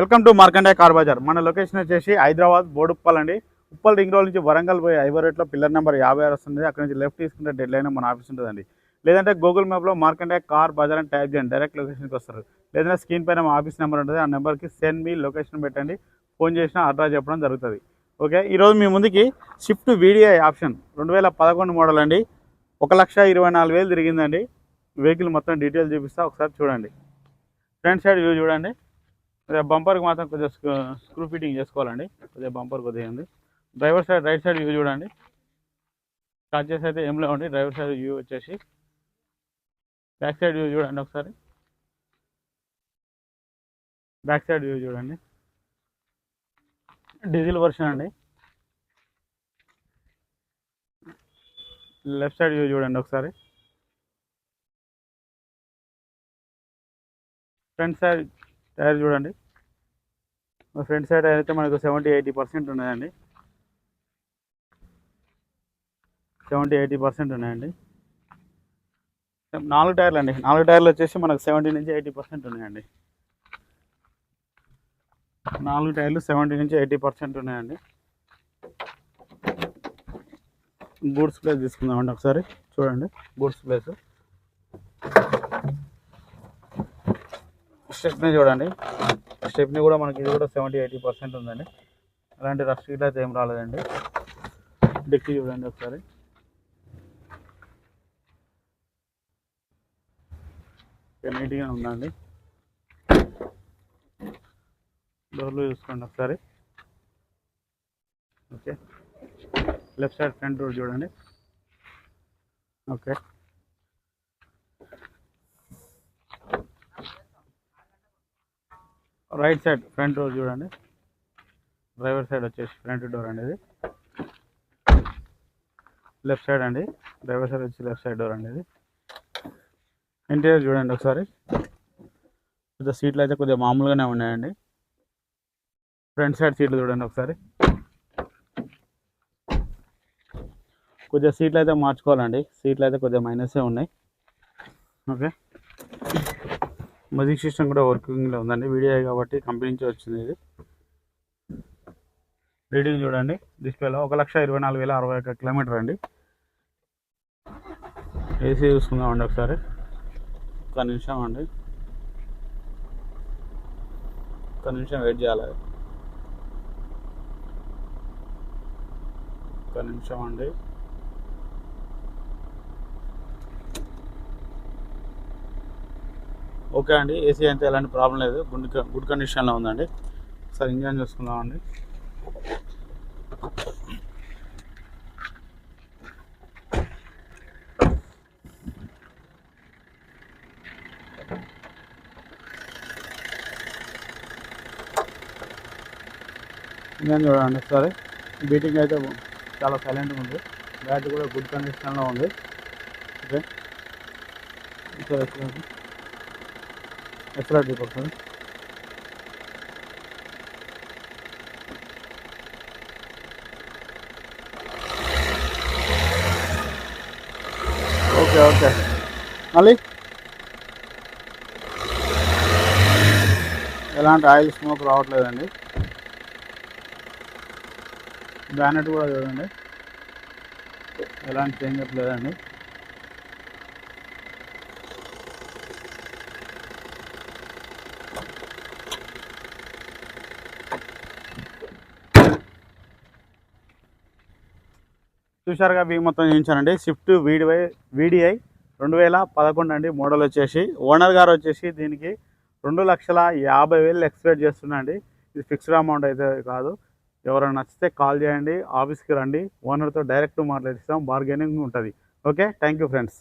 Welcome to Markande car bazaar. మన location వచ్చేసి హైదరాబాద్ బోడుప్పల్ అండి. ఉప్పల్ రింగ్ రోడ్ నుంచి వరంగల్ పోయి ఐవరేట్లో పిల్లర్ నెంబర్ 56 వస్తుంది. అక్కడ నుంచి లెఫ్ట్ తీసుకుంటే డెడ్ లైన్ మన ఆఫీస్ ఉంటుందండి. లేదంటే గూగుల్ మ్యాప్లో మార్కండే కార్ బజార్ అని టైప్ చేయండి, డైరెక్ట్ లొకేషన్కి వస్తారు. లేదంటే స్క్రీన్ పైన మా ఆఫీస్ నెంబర్ ఉంటుంది, ఆ నెంబర్కి సెండ్ మీ లొకేషన్ పెట్టండి. ఫోన్ చేసినా అడ్రస్ చెప్పడం జరుగుతుంది. ఓకే, ఈరోజు మీ ముందుకి స్విఫ్ట్ వీడిఐ ఆప్షన్ 2011 మోడల్ అండి. 1,24,000 తిరిగిందండి. వెహికల్ మొత్తం డీటెయిల్ చూపిస్తా, ఒకసారి చూడండి. ఫ్రంట్ సైడ్ వ్యూ చూడండి. కొద్దిగా బంపర్కి మాత్రం కొద్దిగా స్క్రూ ఫిట్టింగ్ చేసుకోవాలండి. కొద్దిగా బంపర్ కొద్దిగా ఉంది. Driver side right side view చూడండి. స్టార్చెస్ అయితే ఏం లేవండి. డ్రైవర్ సైడ్ వ్యూ వచ్చేసి బ్యాక్ సైడ్ వ్యూ చూడండి. ఒకసారి బ్యాక్ సైడ్ వ్యూ చూడండి. డీజిల్ వర్షన్ అండి. లెఫ్ట్ సైడ్ వ్యూ చూడండి ఒకసారి. ఫ్రంట్ సైడ్ టైర్ చూడండి. ఫ్రంట్ సైడ్ అయితే మనకు 70-80% ఉన్నాయండి. 70-80% ఉన్నాయండి. 4 టైర్లు అండి. 4 టైర్లు వచ్చేసి మనకు 70-80% ఉన్నాయండి. 4 టైర్లు 70-80% ఉన్నాయండి. బూట్స్ ప్లేస్ తీసుకుందామండి ఒకసారి చూడండి. బూట్స్ ప్లేస్ స్టెప్ని చూడండి. స్టెప్ని కూడా మనకి ఇది కూడా 70-80% ఉందండి. అలాంటి రష్ గిట్ అయితే ఏం రాలేదండి. డిక్కీ చూడండి ఒకసారి. నీట్గా ఉందండి. డోర్లు చూసుకోండి ఒకసారి. Okay, left side front door చూడండి. Okay, right side front door చూడండి. డ్రైవర్ సైడ్ వచ్చేసి ఫ్రంట్ డోర్ అండి. ఇది లెఫ్ట్ సైడ్ అండి. డ్రైవర్ సైడ్ వచ్చి లెఫ్ట్ సైడ్ డోర్ అండి. ఇది ఇంటీరియర్ చూడండి ఒకసారి. కొద్దిగా సీట్లు అయితే కొద్దిగా మామూలుగానే ఉన్నాయండి. ఫ్రంట్ సైడ్ సీట్లు చూడండి ఒకసారి. కొద్దిగా సీట్లు అయితే మార్చుకోవాలండి. సీట్లు అయితే కొద్దిగా మైనసే ఉన్నాయి. ఓకే, మ్యూజిక్ సిస్టమ్ కూడా వర్కింగ్లో ఉందండి. వీడియో కాబట్టి కంపెనీ నుంచి వచ్చింది. ఇది రీడింగ్ చూడండి. డిస్ప్లేలో 1,24,061 కిలోమీటర్ అండి. ఏసీ చూసుకుందామండి ఒకసారి. ఒక్క నిమిషం అండి, ఒక్క నిమిషం వెయిట్ చేయాలి. ఒక్క నిమిషం అండి. ఓకే అండి, ఏసీ అయితే ఎలాంటి ప్రాబ్లం లేదు. గుడ్ కండిషన్లో ఉందండి. ఒకసారి ఇంజన్ చూసుకుందామండి. ఇంజన్ చూడండి ఒకసారి. బీటింగ్ అయితే చాలా సైలెంట్గా ఉంది. బ్యాటరీ కూడా గుడ్ కండిషన్లో ఉంది. ఓకే, ఎక్సలెంట్ ఒకసారి. ఓకే ఓకే, మళ్ళీ ఎలాంటి ఆయిల్ స్మోక్ రావట్లేదండి. బ్యానెట్ కూడా చూడండి, ఎలాంటి చేంజ్ లేదండి. చూశారుగా, బీ మొత్తం చూపించానండి. స్విఫ్ట్ వీడిఐ 2011 అండి. మోడల్ వచ్చేసి ఓనర్ గారు వచ్చేసి దీనికి 2,50,000 ఎక్స్పెక్ట్ చేస్తున్నాండి. ఇది ఫిక్స్డ్ అమౌంట్ అయితే కాదు. ఎవరైనా నచ్చితే కాల్ చేయండి, ఆఫీస్కి రండి, ఓనర్తో డైరెక్ట్ మాట్లాడిస్తాం. బార్గెనింగ్ ఉంటుంది. Okay, thank you friends.